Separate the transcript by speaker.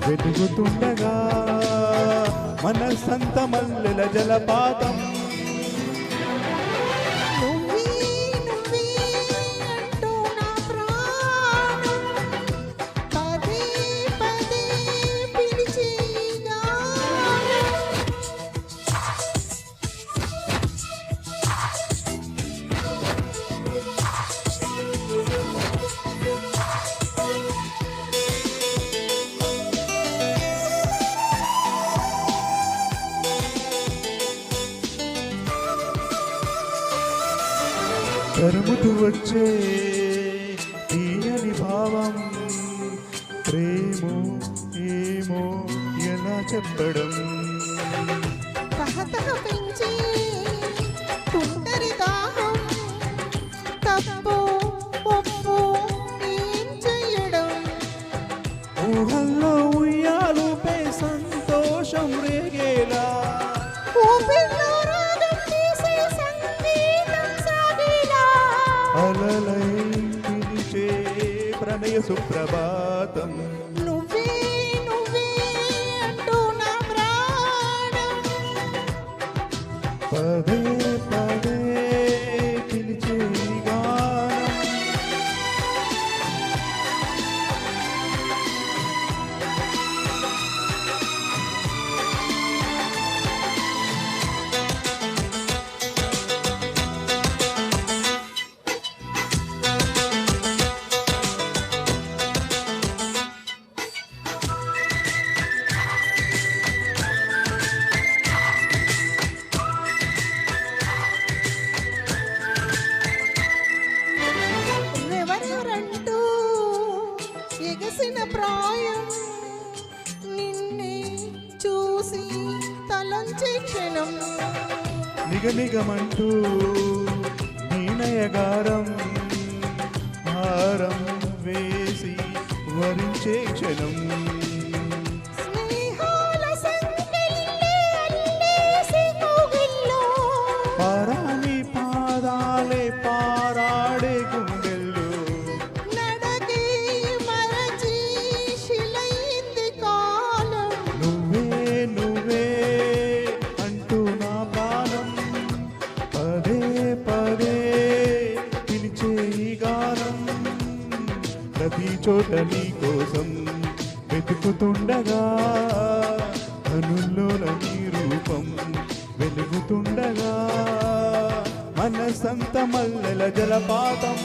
Speaker 1: వెలుగుతుండగా మనసంత మల్లెల జలపాతం. తరుముతూ వచ్చే తీయని భావం, ప్రేమో ఏమో ఎలా చెప్పడం.
Speaker 2: తహతహ పెంచే తుంటరి దాహం, తప్పు ఒప్పు ఏం చెయ్యడం.
Speaker 1: ఊహల్లో ఉయ్యాలుపై సంతోషం రేగేలా,
Speaker 2: ఊపిరిలో రాగం తీసే సంగీతం సాగేలా,
Speaker 1: అలలై పిలిచే ప్రణయ సుప్రభాతం.
Speaker 2: నువ్వే నువ్వే అంటూ నా ప్రాణం,
Speaker 1: పదే పదే పిలిచే గానం.
Speaker 2: ఎవరెవరంటూ ఎగసిన ప్రాయం, నిన్నే చూసి తలంచే క్షణం.
Speaker 1: నిగనిగమంటూ దీనయగారం, హారం వేసి వరించే క్షణం.
Speaker 2: స్నేహాల సంకెళ్ళే అల్లేసి కౌగిల్లో,
Speaker 1: పారాని పాదాలే పారాడే గుండెల్లో,
Speaker 2: నడకే మరచి శిలైంది కాలం.
Speaker 1: నువ్వే నువ్వే అంటూ నా ప్రాణం, పదే పదే పిలిచే ఈ గానం. ప్రతి చోట నీ కోసం వెతుకుతుండగా, కనుల్లోన నీ రూపం వెలుగుతుండగా, మనసంత మల్లెల జలపాతం.